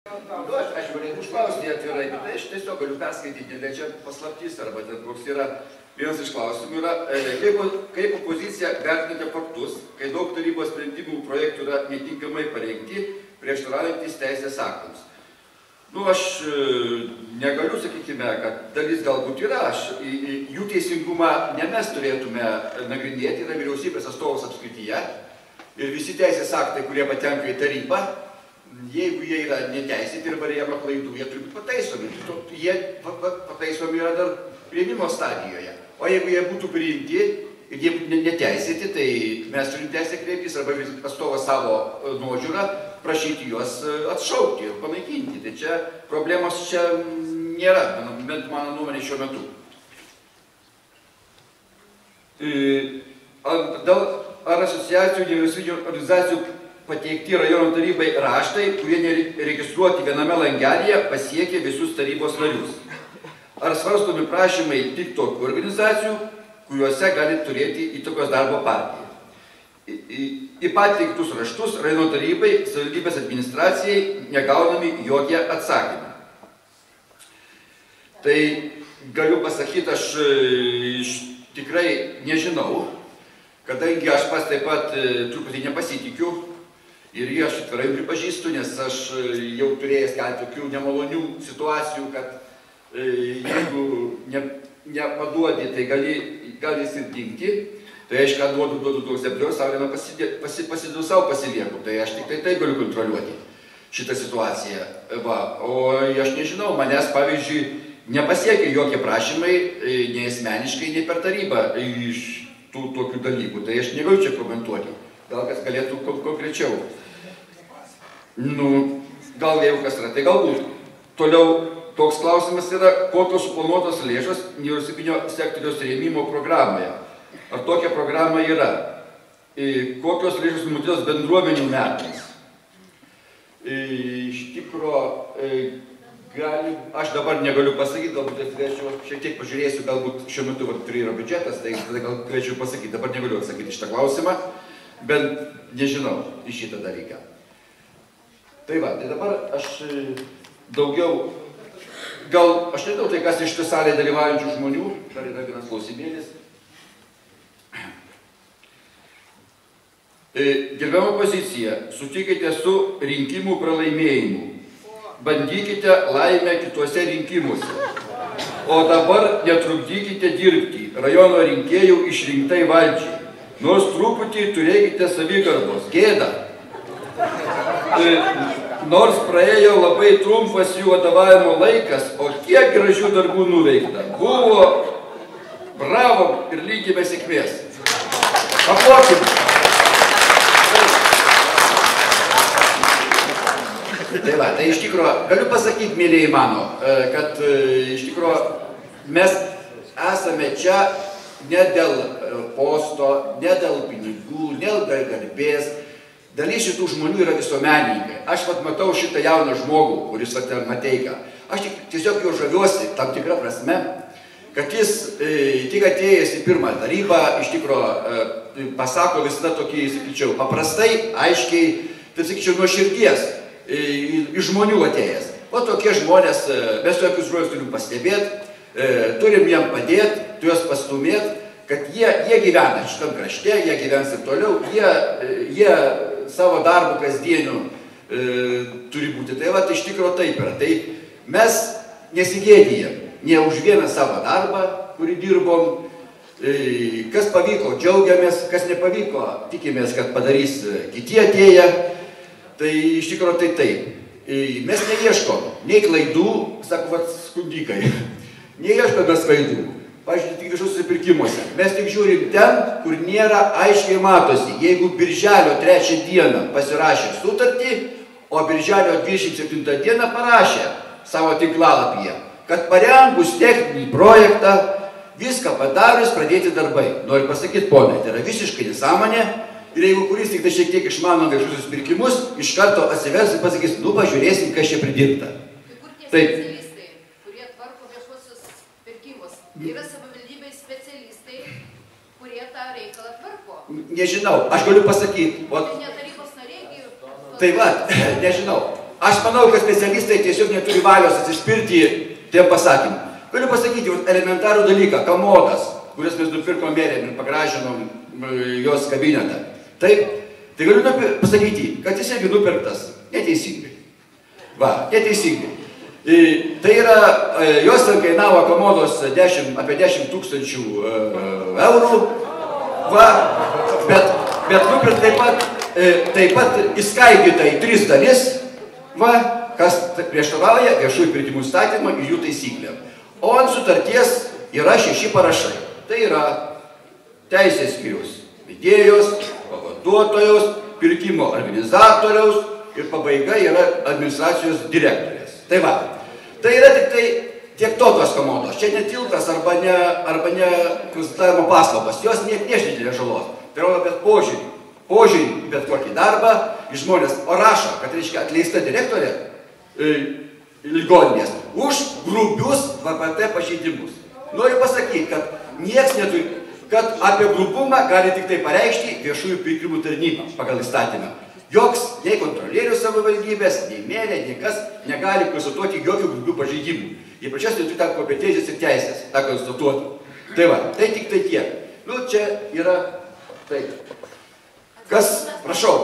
Aš norėjau užklausti atvirai, bet aš tiesiog galiu perskaityti, ne čia paslaptys, arba ten koks yra vienas iš klausimų yra, kaip opozicija vertinate faktus, kai daug tarybos sprendimų projektų yra netinkamai parengti, prieštaraujantys teisės aktams. Aš negaliu, sakykime, kad dalis galbūt yra, jų teisingumą ne mes turėtume nagrinėti, yra vyriausybės atstovas apskrityje ir visi teisės aktai, kurie patenka į tarybą, jeigu jie yra neteisėti ir varėjama klaidų, jie turi būti pataisomi. Jie pataisomi yra dar priėmimo stadijoje. O jeigu jie būtų priimti ir jie būtų neteisėti, tai mes turim teisę kreiptis arba atstovas savo nuožiūrą prašyti juos atšaukti ir panaikinti. Tai čia problemos čia nėra, bent mano nuomonė šiuo metu. Ar asociacijų, nevyriausybinių organizacijų pateikti rajono tarybai raštai, kurie neregistruoti viename langelyje, pasiekė visus tarybos narius? Ar svarstomi prašymai tik tokių organizacijų, kuriuose gali turėti įtakos darbo partijai? Į pateiktus raštus rajono tarybai, savivaldybės administracijai negaunami jokie atsakymai. Tai galiu pasakyti, aš tikrai nežinau, kadangi aš pas taip pat truputį nepasitikiu ir aš atvirai pripažįstu, nes aš jau turėjęs keletą tokių nemalonių situacijų, kad jeigu nepaduodi, tai gali jis ir dingti. Tai aš ką duodu tų egzempliorių, savo pasidu savo pasilieku. Tai aš tik tai taip galiu kontroliuoti šitą situaciją. O aš nežinau, manęs, pavyzdžiui, nepasiekia jokie prašymai, nei asmeniškai, nei per tarybą iš tų tokių dalykų. Tai aš negaliu čia komentuoti. Gal kas galėtų konkrečiau. Gal jau kas yra. Tai galbūt. Toliau toks klausimas yra, kokios suplanuotos lėšos nevyriausybinio sektoriaus rėmimo programoje. Ar tokia programa yra? Kokios lėšos numatytos bendruomenių metams? Iš tikro, aš dabar negaliu pasakyti, galbūt šiek tiek pažiūrėsiu, galbūt šiuo metu yra biudžetas, tai gal galėčiau pasakyti, dabar negaliu atsakyti šitą klausimą, bet nežinau į šitą dalyką. Tai dabar aš daugiau, aš nežinau, tai kas iš tų salėje dalyvaujančių žmonių, dar yra vienas klausimėlis. Gerbiama opozicija, sutikite su rinkimų pralaimėjimu. Bandykite laimę kituose rinkimuose. O dabar netrukdykite dirbti rajono rinkėjų išrinktai valdžiai. Nors truputį turėkite savigarbos. Gėda. Nors praėjo labai trumpas jų vadovavimo laikas, o kiek gražių darbų nuveikta. Buvo bravo ir linkime sėkmės. Aplokime. Tai iš tikro, galiu pasakyti, mėlyjei mano, kad iš tikro mes esame čia ne dėl posto, ne dėl pinigų, ne dėl garbės. Dalis šitų žmonių yra visuomenininkai. Aš matau šitą jauną žmogų, kuris Mateiką. Aš tiesiog jo žaviuosi tam tikrą prasme, kad jis tik atėjęs į pirmą tarybą, iš tikro pasako visada tokį, sakyčiau, paprastai, aiškiai, tai sakyčiau, nuo širdies iš žmonių atėjęs. O tokie žmonės, mes tokius žmonės turim pastebėti, turim jiem padėti, juos pastumėti, kad jie gyvena šitam krašte, jie gyvens ir toliau, jie savo darbų kasdienių turi būti. Tai iš tikro taip yra. Tai mes nesigėdijam ne už vieną savo darbą, kurį dirbom. Kas pavyko, džiaugiamės, kas nepavyko, tikimės, kad padarys kiti atėję. Tai iš tikrųjų tai taip. Mes neieškom nei klaidų, sako skundikai, neieškom mes klaidų. Pavyzdžiui, tik viešuosiuose pirkimuose. Mes tik žiūrim ten, kur nėra aiškiai matosi. Jeigu birželio 3 dieną pasirašė sutartį, o birželio 27 dieną parašė savo tinklalapyje, kad parengus techninį projektą, viską padarius pradėti darbai. Noriu pasakyti, ponai, tai yra visiškai nesąmonė. Ir jeigu kuris tik tai šiek tiek išmano viešuosius pirkimus, iš karto atsivers ir pasakys, pažiūrėsim, kas čia pridirbta. Kur tie specialistai, kurie tvarko viešuosius pirkimus? Yra savivaldybės specialistai, kurie tą reikalą tvarko. Nežinau, aš galiu pasakyti. Tai ne tarybos nariai. Tai nežinau. aš manau, kad specialistai tiesiog neturi valios atsispirti tiem pasakymam. Galiu pasakyti elementarų dalyką, komodas, kuris mes nupirkom merėm ir pagražinom jos kabinetą. Taip, tai galiu pasakyti, kad jis irgi nupirktas neteisingai. Va, neteisingai. Tai yra, jos ten kainavo komodos apie 10 000 eurų, va, bet nupirkt taip pat įskaidyta į 3 dalis, va, kas prieštarauja viešųjų pirkimų įstatymą ir jų taisyklėm. O ant sutarties yra 6 parašai. Tai yra teisės skyriaus vedėjos, pavaduotojos, pirkimo organizatoriaus ir pabaiga yra administracijos direktorės. Tai va, tai yra tik tai tiek tokios komodos. Čia ne tiltas arba ne konsultavimo paslaugos. Jos nešdidelė žalos. Tai yra bet požiūrį, bet kokį darbą iš žmonės. O rašo, kad reiškia atleista direktorė ligoninės už grubius VPT pažeidimus. Noriu pasakyti, kad nieks neturi, kad apie grubumą gali tik tai pareikšti viešųjų pirkimų tarnyba pagal įstatymą. Joks nei kontrolierių savivaldybės, nei merė, nei kas negali konstatuoti jokių grubių pažeidimų. Jie pačios neturi tam kompetencijos ir teisės tą konstatuoti. Tai va, tai tik tai tiek. Nu, čia yra taip. Kas, prašau.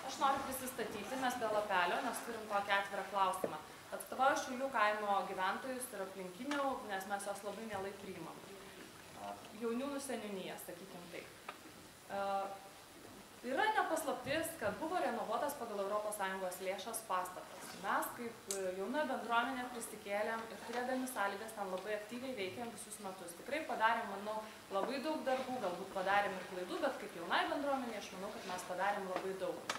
Aš noriu prisistatyti, mes be lapelio, nes turim tokį atvirą klausimą. Atstovauju Šiaulių kaimo gyventojus ir aplinkinių, nes mes jos labai mielai priimam. Jauniūnų seniūnija, sakykim taip. Yra nepaslaptis, kad buvo renovuotas pagal ES lėšas pastatas. Mes kaip jauna bendruomenė prisikėlėm ir turėdami sąlygas ten labai aktyviai veikėm visus metus. Tikrai padarėm, manau, labai daug darbų, galbūt padarėm ir klaidų, bet kaip jaunai bendruomenė aš manau, kad mes padarėm labai daug.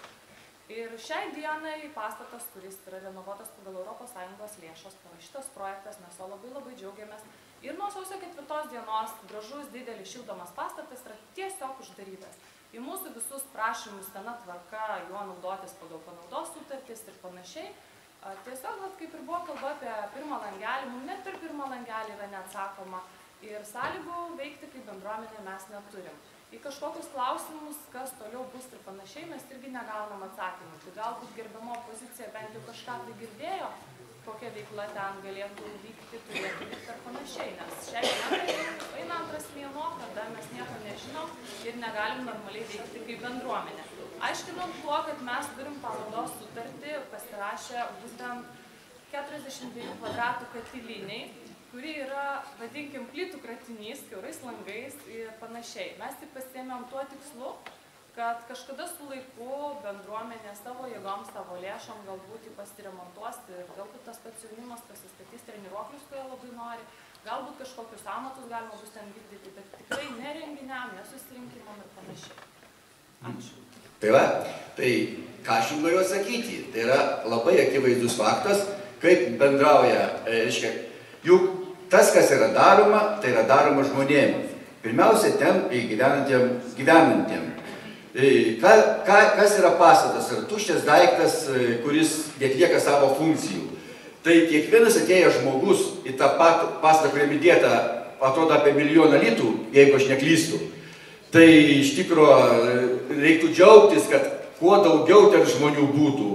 Ir šiai dienai pastatas, kuris yra renovuotas pagal ES lėšas, parašytas projektas, mes jo labai džiaugiamės. Ir nuo sausio 4 dienos gražus, didelis, šildomas pastatas yra tiesiog uždarytas. Į mūsų visus prašymus sena tvarka, juo naudotis pagal panaudos sutartis ir panašiai. Tiesiog, kaip ir buvo kalba apie pirmą langelį, mums net per pirmą langelį yra neatsakoma ir sąlygų veikti kaip bendruomenė mes neturim. Į kažkokius klausimus, kas toliau bus ir panašiai, mes irgi negaunam atsakymų. Tai galbūt gerbiama opozicija bent jau kažką tai girdėjo, kokia veikla ten galėtų vykti, turėtų vykti ir panašiai. Nes šiai dienai eina antras mėnuo, kada mes nieko nežinom ir negalim normaliai veikti kaip bendruomenė. Aiškinam tuo, kad mes turim panaudos sutartį pasirašę būtent 42 kvadratų katiliniai, kuri yra, vadinkim, plytų kratinys, kiaurais langais ir panašiai. Mes tik pasiėmėm tuo tikslu, kad kažkada su laiku bendruomenė savo jėgom, savo lėšom galbūt jį pasiremontuos ir galbūt tas pats jaunimas pasistatys treniruoklius, ko jie labai nori, galbūt kažkokius amatus galima bus ten vykdyti, bet tikrai ne renginiam, ne susirinkimam ir panašiai. Ačiū. Tai va, tai ką aš jums noriu atsakyti, tai yra labai akivaizdus faktas, kaip bendrauja, reiškia, juk tas, kas yra daroma, tai yra daroma žmonėm. Pirmiausia, ten gyvenantiem. Kas yra pastatas? Yra tuščias daiktas, kuris atlieka savo funkcijų. Tai kiekvienas atėjęs žmogus į tą pastatą, kuriam įdėta, atrodo apie 1 000 000 litų, jeigu aš neklystu. Tai iš tikro reiktų džiaugtis, kad kuo daugiau ten žmonių būtų,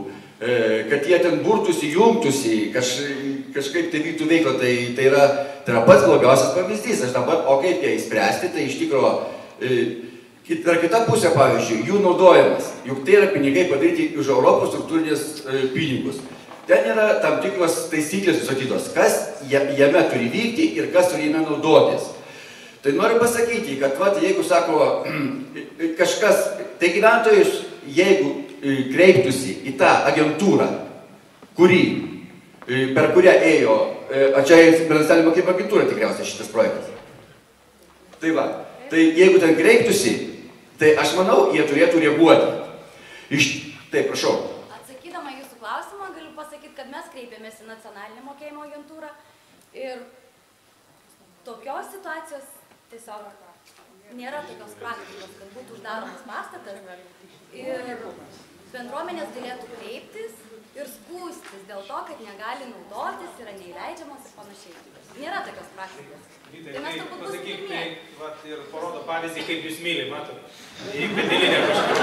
kad jie ten burtųsi, jungtųsi, kažkaip tai vyktų veikla, tai yra pats blogiausias pavyzdys. Aš dabar, o kaip ją įspręsti, tai iš tikro, per kitą pusę, pavyzdžiui, jų naudojimas, juk tai yra pinigai padaryti už Europos struktūrinės pinigus. Ten yra tam tikros taisyklės nustatytos, kas jame turi vykti ir kas turi jame naudotis. Tai noriu pasakyti, kad jeigu sako kažkas, tai gyventojus, jeigu kreiptųsi į tą agentūrą, per kurią ėjo, čia nacionalinė mokėjimo agentūra tikriausiai šitas projektas. Tai va, tai jeigu ten kreiptųsi, tai aš manau, jie turėtų reaguoti. Taip, prašau. Atsakydama jūsų klausimą, galiu pasakyti, kad mes kreipėmės į nacionalinę mokėjimo agentūrą ir tokios situacijos tiesiog nėra tokios praktikos, kad būtų uždaromas pastatas ir bendruomenės galėtų kreiptis ir skųstis dėl to, kad negali naudotis, yra neįleidžiamos ir panašiai. Nėra tokios praktikos. Tai mes turbūt bus pirmieji. Ir parodo pavyzdį, kaip jūs myli, matot. Į pedelinę kažkaip.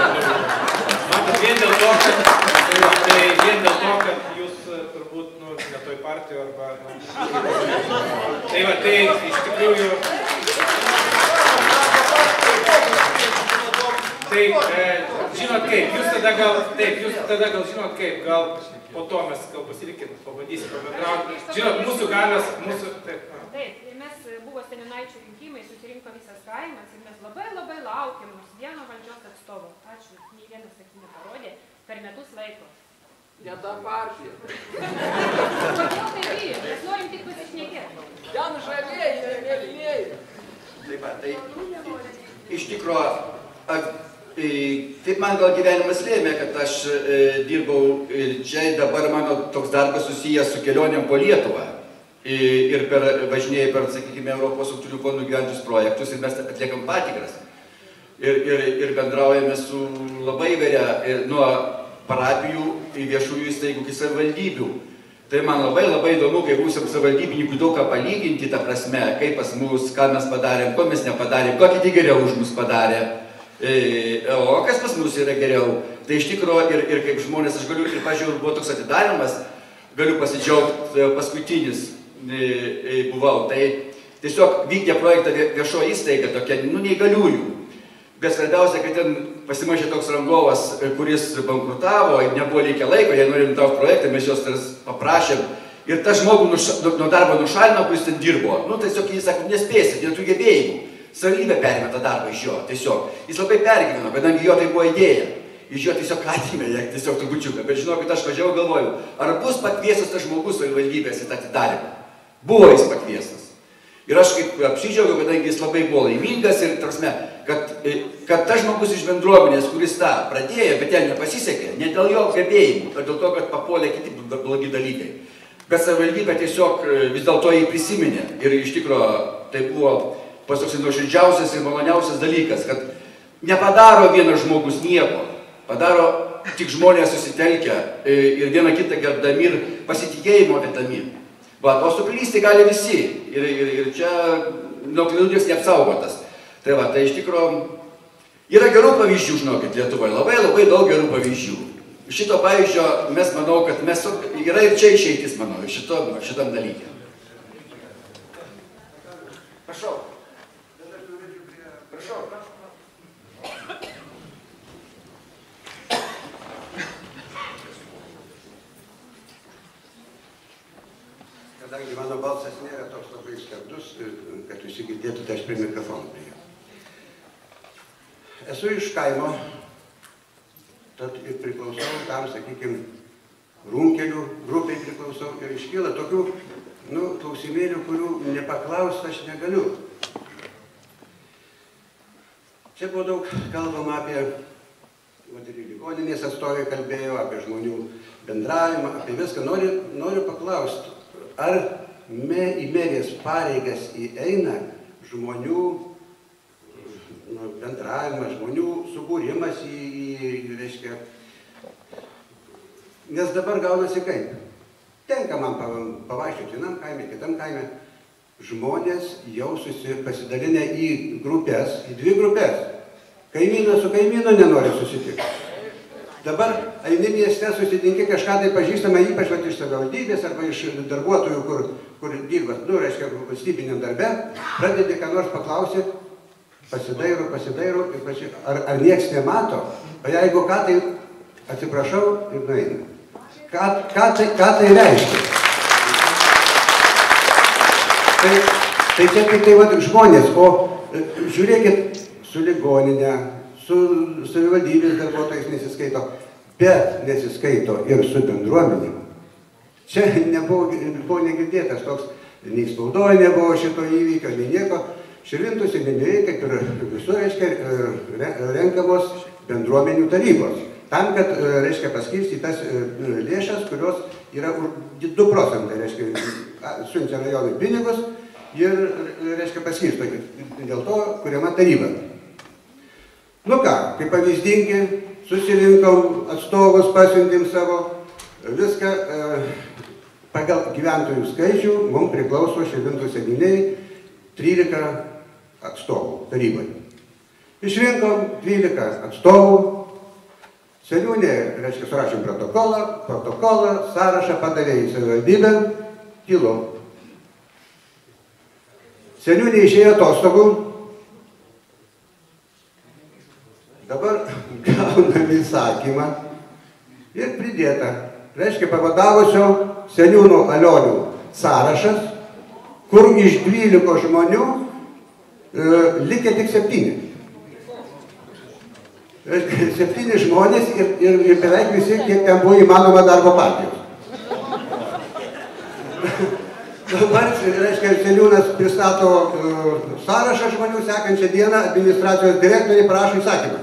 Matot, vien dėl to, kad jūs turbūt, ne toj partijoj arba... Tai va, tai iš tikrųjų... Tai, žinot kaip, jūs tada gal žinot kaip, gal po to mes gal pasilikim, pabandysim pabendrauti. Žinot, mūsų galios, taip. Taip, ir mes buvo seniūnaičių rinkimai, susirinko visas kaimas ir mes labai laukiam nors vieno valdžios atstovo. Ačiū, nei vienas sakinį parodė per metus laiko. Ne ta partija. Kodėl tai bijo? Mes norim tik pasišnekėti. Ten žalieji, mėlynieji. Taip pat, tai iš tikro, taip man gal gyvenimas lėmė, kad aš dirbau ir čia dabar mano toks darbas susijęs su kelionėm po Lietuvą. Ir važinėjai per, sakykime, Europos struktūrinių fondų gyventus projektus ir mes atliekam patikras. Ir bendraujame su labai įvairia, nuo parapijų į viešųjų įstaigų iki savivaldybių. Tai man labai įdomu, kai būsim savivaldybininkų daug ką palyginti, ta prasme, kaip pas mus, ką mes padarėm, ko mes nepadarėm, ko kiti geriau už mus padarė, o kas pas mus yra geriau. Tai iš tikro ir kaip žmonės, aš galiu, ir pažiūrėjau, buvo toks atidarimas, galiu pasidžiaugti, paskutinis buvau. Tai tiesiog vykdė projektą viešo įstaiga, tokia, neįgaliųjų. Bet svarbiausia, kad ten pasimažė toks rangovas, kuris bankrutavo, nebuvo likę laiko, jei norim tau projektą, mes jos paprašėm. Ir tą žmogų nuo darbo nušalino, kuris ten dirbo. Tiesiog jis sako, nespėsit, netų gebėjimų. Savivaldybė perėmė tą darbą iš jo, tiesiog. Jis labai pergyveno, kadangi jo tai buvo idėja. Iš jo tiesiog atėmė, tiesiog trupučiuką. Bet žinokit, aš važiavau galvoju, ar bus pakviestas tas žmogus savivaldybės į tą atidarymą. Buvo jis pakviestas. Ir aš kaip apsidžiaugiau, kadangi jis labai buvo laimingas ir, tarsi, kad tas žmogus iš bendruomenės, kuris tą pradėjo, bet jam nepasisekė, ne dėl jo gebėjimų, bet dėl to, kad papuolė kiti blogi dalykai. Bet savivaldybė tiesiog vis dėlto jį prisiminė. Ir iš tikro tai buvo pats toks nuoširdžiausias ir maloniausias dalykas, kad nepadaro vienas žmogus nieko, padaro tik žmonės susitelkę ir vieną kitą gerbdami ir pasitikėjimo vedami. O suklysti gali visi ir čia nuo klaidų niekas neapsaugotas. Tai va, tai iš tikro yra gerų pavyzdžių, žinokit, Lietuvoje, labai daug gerų pavyzdžių. Šito pavyzdžio mes manau, kad yra ir čia išeitis, manau, šitam dalykė. Prašau. Prašau. Kadangi mano balsas nėra toks labai skardus, kad visi girdėtų, tai aš prie mikrofono prie. Esu iš kaimo, tad ir priklausau tam, sakykime, runkelių grupiai priklausau ir iškyla tokių, klausimėlių, kurių nepaklausti aš negaliu. Čia buvo daug kalbama apie, ligoninės atstovai kalbėjo, apie žmonių bendravimą, apie viską. Noriu paklausti, ar į merės pareigas įeina žmonių bendravimas, žmonių subūrimas reiškia, nes dabar gaunasi kaip. Tenka man pavaikščioti vienam kaime, kitam kaime. Žmonės jau pasidalinę į grupės, į dvi grupės. Kaimynas su kaimynu nenori susitikti. Dabar eini mieste, susitinki kažką tai pažįstama, ypač iš savivaldybės arba iš darbuotojų, kur dirba, reiškia, valstybiniam darbe, pradedi ką nors paklausti, pasidairo ir ar nieks nemato, o jeigu ką tai, atsiprašau ir nueina. Ką tai reiškia? Tai čia tik tai žmonės, o žiūrėkit, su ligoninė, su savivaldybės darbuotojais nesiskaito, bet nesiskaito ir su bendruomenėm. Čia buvo negirdėtas toks, nei spaudoje nebuvo šito įvykio, nei nieko. Širvintų seniūnijoje, kaip ir visur, reiškia, renkamos bendruomenių tarybos. Tam, kad, reiškia, paskirsti tas lėšas, kurios yra 2 procentai, reiškia, siunčia rajonui pinigus ir, reiškia, paskirsto. Dėl to kuriama taryba. Ką, kaip pavyzdingi, susirinkom, atstovus pasiuntėm savo, viską pagal gyventojų skaičių mums priklauso Širvintų seniūnijai 13 atstovų tarybai. Išrinkom 12 atstovų, seniūnė, reiškia, surašėm protokolą, sąrašą padavė į savivaldybę, tylo. Seniūnė išėjo atostogų, dabar gaunam įsakymą ir pridėta, reiškia, pavadavusio seniūno Alionių sąrašas, kur iš 12 žmonių likė tik 7. Reiškia, 7 žmonės ir beveik visi, kiek ten buvo įmanoma darbo partijos. Dabar, reiškia, seniūnas pristato sąrašą žmonių, sekančią dieną administracijos direktoriai prašo įsakymą.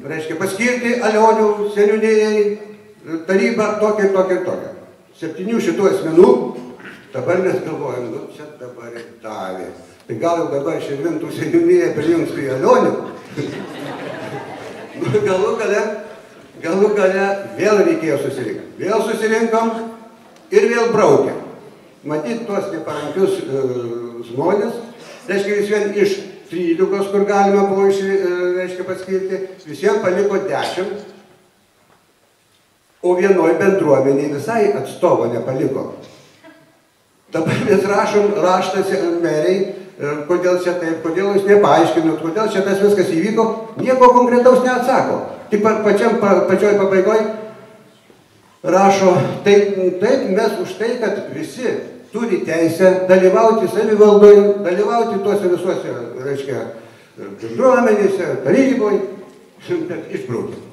Reiškia, paskirti Alionių seniūnijai tarybą tokią ir tokią ir tokią. 7 šitų asmenų, dabar mes galvojam, nu čia dabar ir davė. Tai gal jau dabar Širvintų seniūnija prijungs prie Alionių. Galų gale vėl reikėjo susirinkti. Vėl susirinkom ir vėl braukė. Matyt, tuos neparankius žmonės, reiškia, vis vien iš 13, kur galima buvo reiškia, paskirti, visiems paliko 10, o vienoj bendruomeniai visai atstovo nepaliko. Dabar mes rašom raštą meriai, kodėl čia taip, kodėl jūs nepaaiškinot, kodėl čia tas viskas įvyko, nieko konkretaus neatsako. Tik pačioj pabaigoj rašo, taip mes už tai, kad visi turi teisę dalyvauti savivaldoje, dalyvauti tuose visuose, reiškia, bendruomenėse, taryboje, bet išbraukim.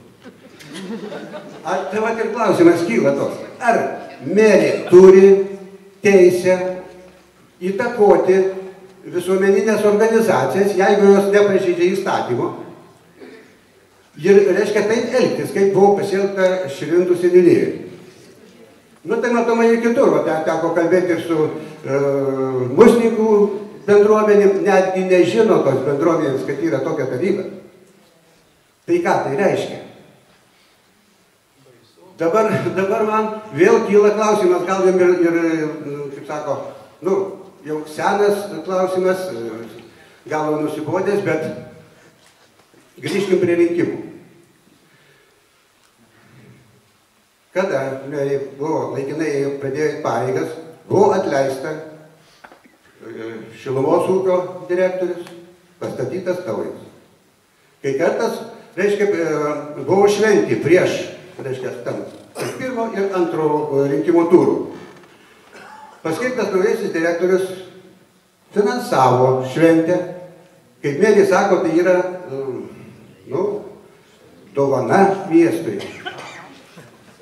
Tai vat ir klausimas kyla toks, ar merė turi teisę įtakoti visuomeninės organizacijas, jeigu jos nepažeidžia įstatymo, ir, reiškia, taip elgtis, kaip buvo pasielgta Širvintų seniūnijoje. Nu, tai matomai ir kitur, teko kalbėti ir su musnikų bendruomenėm, netgi nežino tos bendruomenės, kad yra tokia taryba. Tai ką tai reiškia? Dabar man vėl kyla klausimas, gal ir, kaip sako, nu, jau senas klausimas, gal nusibodęs, bet grįžkim prie rinkimų. Kada buvo laikinai pradėjo pareigas, buvo atleista šilumos ūkio direktorius, pastatytas Taurės. Kai kartas, reiškia, buvo šventė prieš, reiškia, tam pirmo ir antro rinkimų turų. Paskirtas naujasis direktorius finansavo šventę, kaip mėly sako, tai yra, nu, dovana miestui.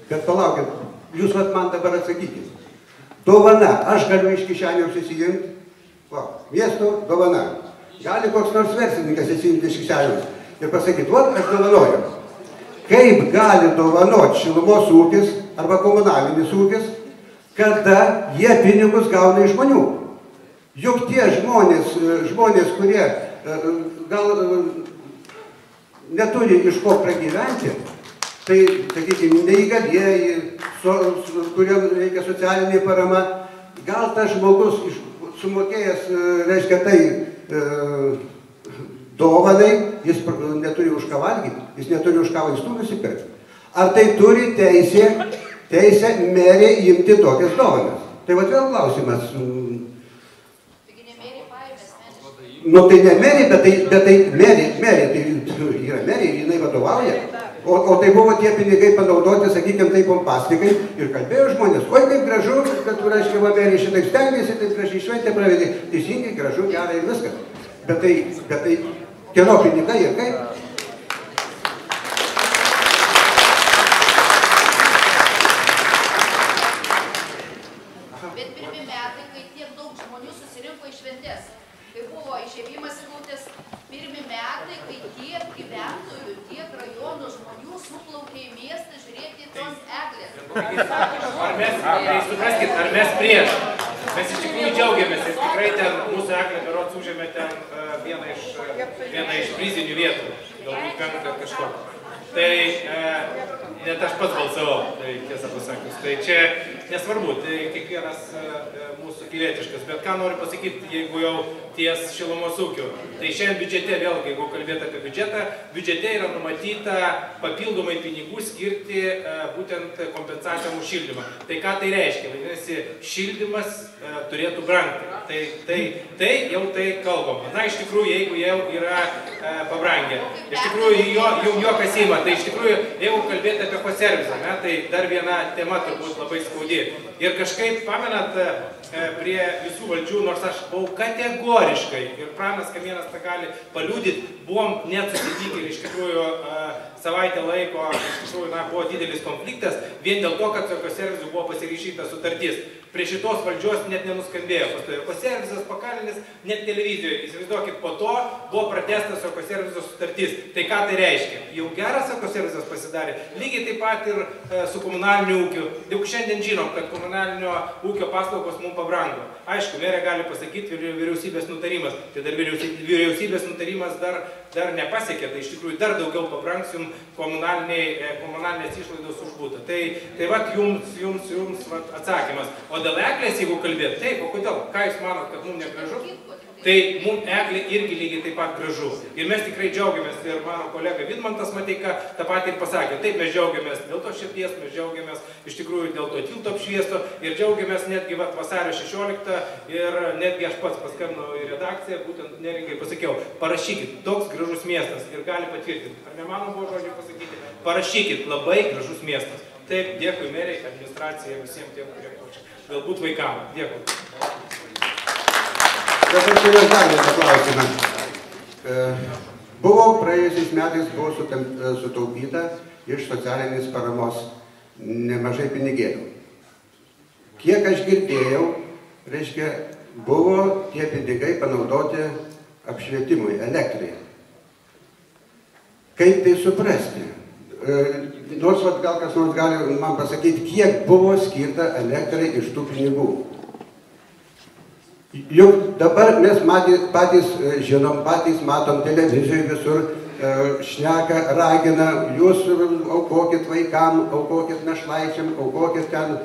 Bet palaukit, jūs man dabar atsakykit. Dovana, aš galiu iš kišenės įsijimti, miesto dovana. Gali koks nors verslininkas įsijimti iš kišenės ir pasakyti, aš dovanoju. Kaip gali dovanoti šilumos ūkis arba komunalinis ūkis, kada jie pinigus gauna iš žmonių? Juk tie žmonės, kurie gal neturi iš ko pragyventi, tai, sakykime, neįgalieji, kuriam reikia socialinė parama, gal tas žmogus sumokėjęs, reiškia, tai dovanai, jis neturi už ką valgyti, jis neturi už ką vaistų nusipirkti. Ar tai turi teisę merė imti tokias dovanas? Tai vat vėl klausimas. Taigi ne merė paėmė asmeniškai. Nu tai ne merė, bet tai merė, tai yra merė, jinai vadovauja. O tai buvo tie pinigai panaudoti, sakykime, tai pompastikai ir kalbėjo žmonės, oi kaip gražu, kad, reiškia, merė šitaip stengiasi, taip gražiai šventė pravedė, teisingai, gražu, gerai ir viskas. Bet tai kieno pinigai ir kaip? Bet pirmi metai, kai tiek daug žmonių susirinko į šventės, kai buvo išėjimas įgautis, pirmi metai, kai tiek gyventojų, tiek rajonų žmonių suplaukė į miestą žiūrėti tos eglės. Supraskit, ar mes prieš? Mes iš tikrųjų džiaugiamės ir tikrai ten mūsų eglė berods užėmė ten vieną iš prizinių vietų, galbūt penktą kažko. Tai net aš pats balsavau, tai tiesą pasakius. Tai čia nesvarbu, tai kiekvienas mūsų pilietiškas. Bet ką noriu pasakyti, jeigu jau ties šilumos ūkiu. Tai šiandien biudžete, vėlgi, jeigu kalbėti apie biudžetą, biudžete yra numatyta papildomai pinigų skirti būtent kompensacijom už šildymą. Tai ką tai reiškia? Vadinasi, šildymas turėtų brangti. Tai jau tai kalbama. Na, iš tikrųjų, jeigu jau yra pabrangę. Iš tikrųjų, jums juokas ima. Tai iš tikrųjų, jeigu kalbėti apie koservizą, tai dar viena tema turbūt labai skaudi. Ir kažkaip, pamenat, prie visų valdžių, nors aš buvau kategoriškai, ir Pranas Kamienas tą gali paliudyti, buvom net susitikę ir iš tikrųjų savaitę laiko, iš tikrųjų, buvo didelis konfliktas, vien dėl to, kad su ekoservisu buvo pasirašyta sutartis. Prie šitos valdžios net nenuskambėjo. Ekoservisas pakalinis net televizijoje. Įsivaizduokit, po to buvo pratęstas ekoserviso sutartis. Tai ką tai reiškia? Jau geras ekoservisas pasidarė. Lygiai taip pat ir su komunaliniu ūkiu. Juk šiandien žinom, kad komunalinio ūkio paslaugos mums pabrango. Aišku, merė gali pasakyti vyriausybės nutarimas. Tai dar vyriausybės nutarimas dar nepasiekė. Tai iš tikrųjų dar daugiau pabrangs jums komunalinės išlaidos už būtą. Tai vat jums atsakymas. O dėl eglės, jeigu kalbėt, taip, o kodėl? Ką jūs manot, kad mums negražu? Tai mums eglė irgi lygiai taip pat gražu. Ir mes tikrai džiaugiamės, ir mano kolega Vidmantas Mateika tą patį ir pasakė. Taip, mes džiaugiamės dėl to širdies, mes džiaugiamės iš tikrųjų dėl to tilto apšviesto ir džiaugiamės netgi vasario 16 ir netgi aš pats paskambinau į redakciją, būtent Neringai pasakiau, parašykit, toks gražus miestas ir gali patvirtinti. Ar ne mano buvo žodžiai pasakyti? Parašykit, labai gražus miestas. Taip, dėkui meriai, administracijai, visiems tiem, kurie klausia. Galbūt vaikam. Dėkui. Dabar turiu dar vieną klausimą. Buvo praėjusiais metais sutaupyta iš socialinės paramos nemažai pinigėlių. Kiek aš girdėjau, reiškia, buvo tie pinigai panaudoti apšvietimui, elektrai. Kaip tai suprasti? Nors gal kas nors gali man pasakyti, kiek buvo skirta elektrai iš tų pinigų. Juk dabar mes patys žinom, patys matom televizijoje visur, šneka, ragina, jūs aukokit vaikam, aukokit našlaičiam, aukokit ten,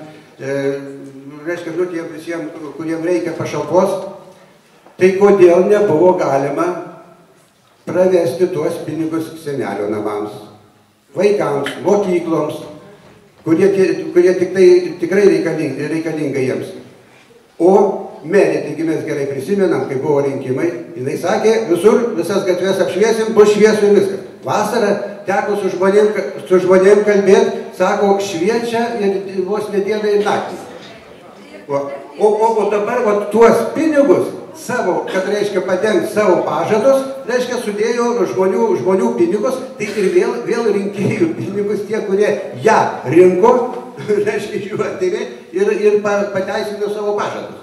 reiškia, tiem visiems, kuriem reikia pašalpos. Tai kodėl nebuvo galima pravesti tuos pinigus senelio namams, vaikams, mokykloms, kurie tikrai reikalinga jiems. O merė, taigi mes gerai prisimenam, kai buvo rinkimai, jinai sakė, visas gatves apšviesim, bus šviesu ir viskas. Vasarą teko su žmonėm kalbėti, sako, šviečia ir vos ne dieną ir naktį. O dabar tuos pinigus savo, kad reiškia padengt savo pažadus, reiškia sudėjo žmonių pinigus, tai ir vėl rinkėjų pinigus, tie, kurie ją rinko, reiškia jų atėmė ir pateisino savo pažadus.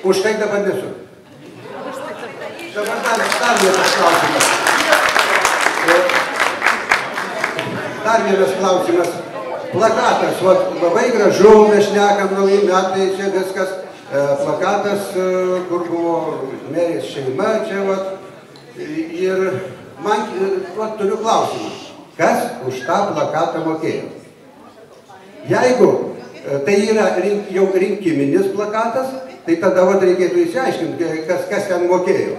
Už tai dabar nesu. Dabar dar vienas klausimas. Dar vienas klausimas. Plakatas, labai gražu, mes šnekam nauji metai, čia viskas. Plakatas, kur buvo merės šeima, čia ir man turiu klausimą. Kas už tą plakatą mokėjo? Jeigu tai yra jau rinkiminis plakatas, tai tada reikėtų įsiaiškinti, kas ten mokėjo.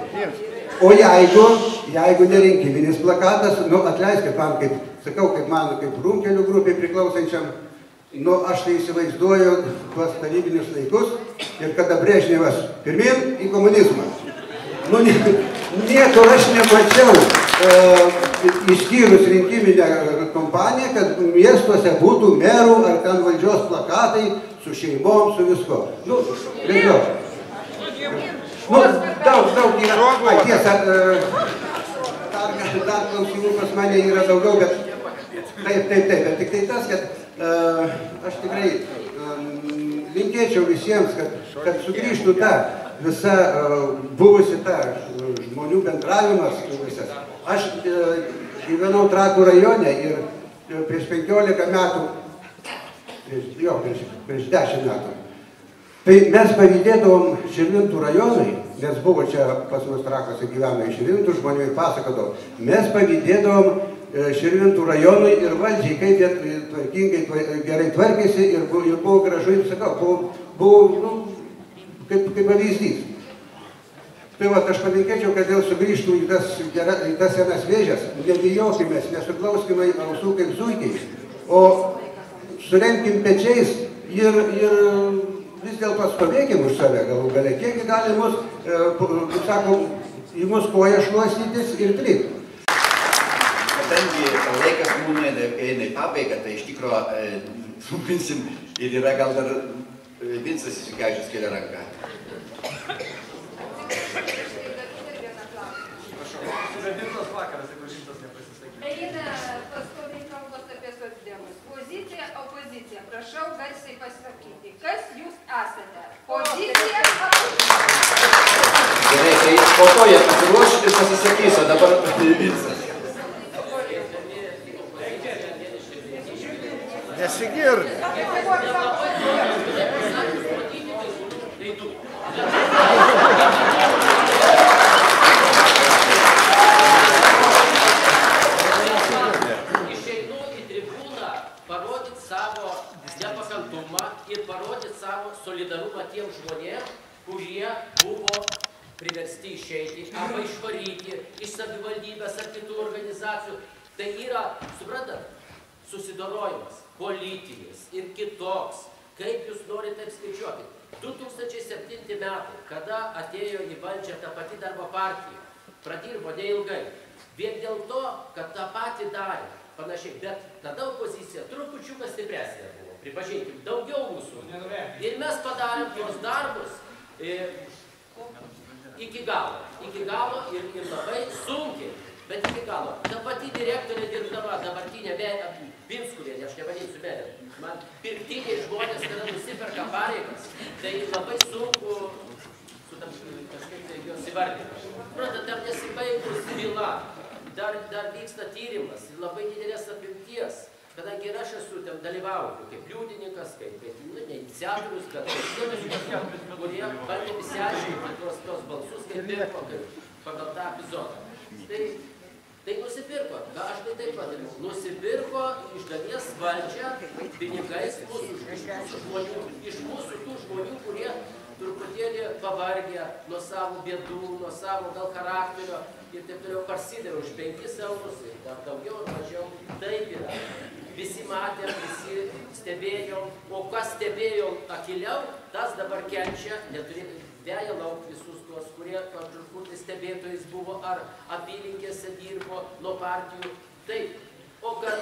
O jeigu nerinkiminis plakatas, atleiskit man, kaip man, kaip Runkelių grupiai priklausančiam, aš tai įsivaizduoju tuos tarybinius laikus ir kada Brežnevas pirmin į komunizmą. Niekur aš nemačiau, išskyrus rinkiminę kompaniją, kad miestuose būtų merų ar ten valdžios plakatai su šeimom, su visko. Nežinau. Daug yra. Tiesa, dar klausimų pas mane yra daugiau, bet taip. Bet tik tai tas, kad aš tikrai linkėčiau visiems, kad sugrįžtų ta visa buvusi ta žmonių bendravimas visas. Aš gyvenau Trakų rajone ir prieš 15 metų, prieš 10 metų. Tai mes pavydėdavom Širvintų rajonui, nes buvo čia pas mus Trakuose gyveno iš Širvintų žmonių ir pasakodavo, mes pavydėdavom Širvintų rajonui ir valdžiai, kaip jie tvarkingai gerai tvarkėsi ir buvo gražu, ir sakau, buvo kaip pavyzdys. Tai va, aš palinkėčiau, kad vėl sugrįžtų į tas senas vėžes, nebijokime, nesuklauskime ausų kaip zuikiai, o suremkim pečiais ir vis dėlto stovėkim už save galų gale, kiek gali mus, kaip sakom, į mus koją šluostytis ir trypti. Kadangi laikas mūsų eina į pabaigą, tai iš tikro trumpinsime ir yra gal dar Vincas Išsikevičius kelia ranką. Sugadintas vakaras, jeigu šimtas nepasisakys. Eina pastoviai kalbos apie socdemus. Pozicija, opozicija. Prašau garsiai pasakyti. Kas jūs esate? Pozicija, opozicija. Gerai, tai po to jie pasiruoš ir pasisakys, o dabar Vincas. Nesigirdi. Išeinu į tribūną parodyti savo nepakantumą ir parodyti savo solidarumą tiem žmonėm, kurie buvo priversti išeiti arba išvaryti iš savivaldybės ar kitų organizacijų. Tai yra, suprantat, susidorojimas politinis ir kitoks. Kaip jūs norite taip skaičiuoti? 2007 metai, kada atėjo į valdžią ta pati darbo partija, pradirbo neilgai. Vien dėl to, kad tą patį darė, panašiai, bet tada opozicija trupučiuką stipresnė buvo, pripažinkim, daugiau mūsų. Ir mes padarėm tuos darbus iki galo ir labai sunkiai, bet iki galo. Ta pati direktorė dirbdama, dabartinė Pinskuvienė, aš nevadinsiu merė, man pirktiniai žmonės, kada nusiperka pareigas, tai labai sunku kažkaip tai juos įvardinti. Suprantat, dar nesibaigus byla, dar vyksta tyrimas ir labai didelės apimties, kadangi ir aš esu ten dalyvauju, kaip liudininkas, kaip iniciatorius, bet kurie bandė išsiaiškinti tos balsus, kaip pirko pagal tą epizodą. Tai nusipirko, aš tai taip vadinu, nusipirko iš dalies valdžią pinigais iš mūsų tų žmonių, kurie truputėlį pavargę nuo savo bėdų, nuo savo gal charakterio ir taip toliau parsidavė už 5 eurus ir dar daugiau ar mažiau. Taip yra. Visi matėm, visi stebėjom, o kas stebėjom akiliau, tas dabar kenčia, veja lauk visus tuos, kurie kažkur stebėtojais buvo ar apylinkėse dirbo nuo partijų. Taip, o kad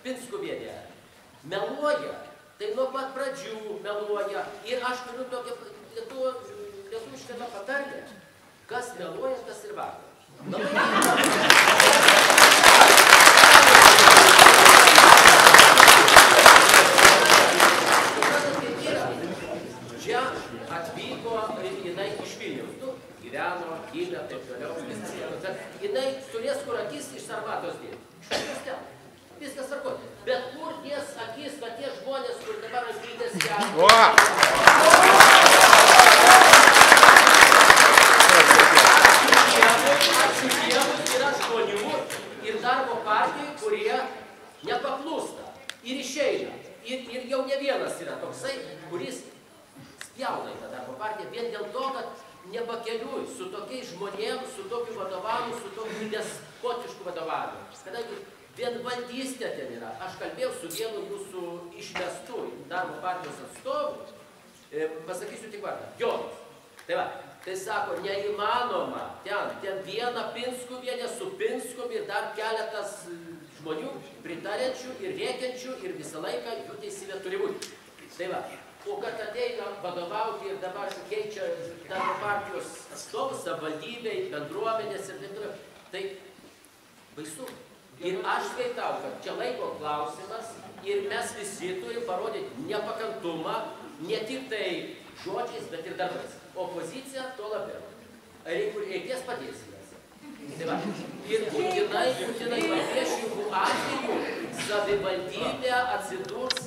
Pinskuvienė meluoja, tai nuo pat pradžių meluoja. Ir aš turiu tokią lietuvišką patarlę, kas meluoja, tas ir vagia. Čia atvyko jinai iš Vilniaus, gyveno, gimė, taip toliau, bet jinai turės kur akis iš Sarmatos dėti. Viskas tvarkoti. Bet kur ties akis, kad tie žmonės, kur dabar rankytės ačiūdiemus yra žmonių ir darbo partijų, kurie nepaklūsta ir išeina. Ir jau ne vienas yra toksai, kuris spjauna į tą darbo partiją vien dėl to, kad nepakeliui su tokiais žmonėms, su tokiu vadovavimu, su tokiu despotišku vadovavimu. Kadangi vienvaldystė ten yra. Aš kalbėjau su vienu jūsų išmestų darbo partijos atstovų, pasakysiu tik vardą, Jonas. Tai va, tai sako, neįmanoma ten vieną Pinskuvienę su Pinskum ir dar keletas žmonių pritarenčių ir rėkiančių ir visą laiką jų teisybė turi būti. Tai va, o kad ateina vadovauti ir dabar keičia darbo partijos atstovus, savivaldybei, bendruomenės ir taip toliau, tai baisu. Ir aš skaitau, kad čia laiko klausimas ir mes visi turim parodyti nepakantumą, ne tik tai žodžiais, bet ir darbais. Opozicija to labiau. Reikės padėsimės. Ir būtinai priešingų atveju savivaldybė atsidurs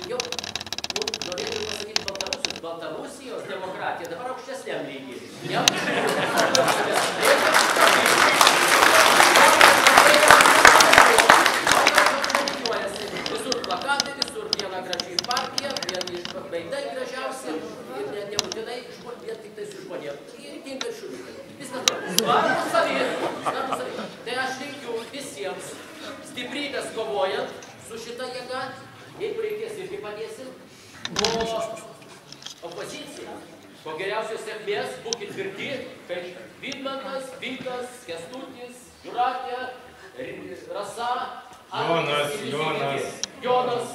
jau, norėčiau pasakyti, Baltarusijos Baltarusijos demokratija dabar aukštesniam lygiai. Visur plakatai, visur viena gražiai partija, vieni veidai gražiausi ir nebūtinai vien tik tai su žmonėm. Ir tinka ir šuniukai. Viskas to. Svarbu savį. Tai aš linkiu visiems stiprybės kovojant su šita jėga. Jeigu reikės irgi padėsim. O opozicija, po geriausios sėkmės, būkit tvirti, kaip Vidmantas, Vytas, Kęstutis, Jūratė, Rasa, Jonas.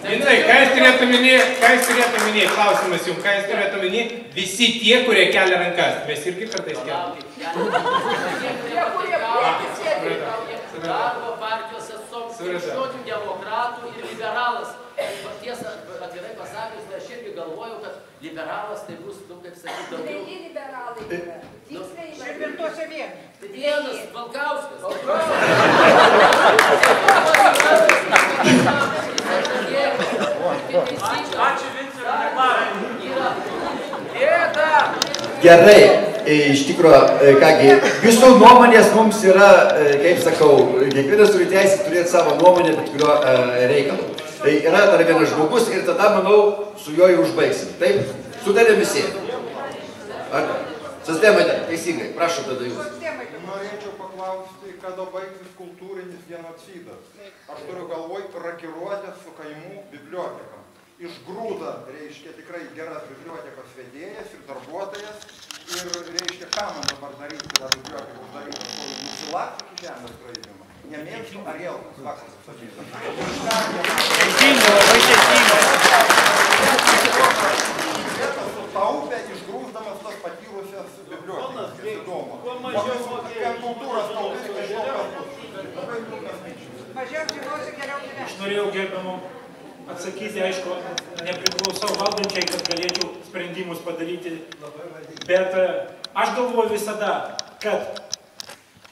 Gintai, ką jūs turėtų minėti, klausimas jums, ką jūs turėtų minėti, visi tie, kurie kelia rankas, mes irgi kartais keliam. Darbo partijos atstovas, krikščionių demokratų ir liberalas. Tiesą atvirai pasakius, aš irgi galvojau, kad liberalas tai bus, kaip sakyti, daugiau. Treji liberalai yra. Širvintuose vienas. Vienas, Valkauskas. Ačiū Vincui, reklarai. Gerai, iš tikrųjų, kągi, visų nuomonės mums yra, kaip sakau, kiekvienas turi teisę turėti savo nuomonę, bet kurio reikalu. Tai yra dar vienas žmogus ir tada, manau, su juo ir užbaigsim. Taip, sutarėm visi. Sistemai, teisingai, prašau tada jūs. Norėčiau paklausti, kada baigsis kultūrinis genocidas. Aš turiu galvoj rakiruotę su kaimų biblioteka. Išgrūda, reiškia, tikrai geras bibliotekos vedėjas ir darbuotojas. Ir, reiškia, ką man dabar daryti, kada biblioteka uždaryta, nusilakti iki žemės skraidimą. Nemėgstu Arielkos, vakar sakyti. Sutaupė, išgrūsdamas tas patyrusias bibliotekas. Įdomu. Kultūros tautis, nežinau, kas bus. Mažiau žinosi, geriau gyventi. Aš norėjau gerbiamam atsakyti, aišku, nepriklausau valdančiai, kad galėčiau sprendimus padaryti, bet aš galvoju visada, kad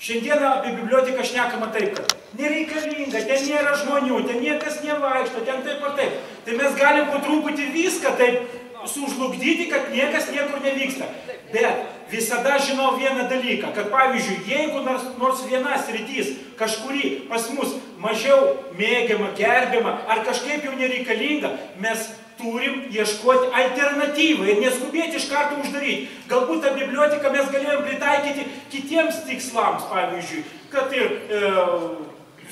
šiandieną apie biblioteką šnekama taip, kad nereikalinga, ten nėra žmonių, ten niekas nevaikšto, ten taip ar taip. Tai mes galim po truputį viską taip sužlugdyti, kad niekas niekur nevyksta. Bet visada žinau vieną dalyką, kad pavyzdžiui, jeigu nors viena sritis kažkuri pas mus mažiau mėgiama, gerbiama ar kažkaip jau nereikalinga, mes turim ieškoti alternatyvą ir neskubėti iš karto uždaryti. Galbūt tą biblioteką mes galėjom pritaikyti kitiems tikslams, pavyzdžiui, kad ir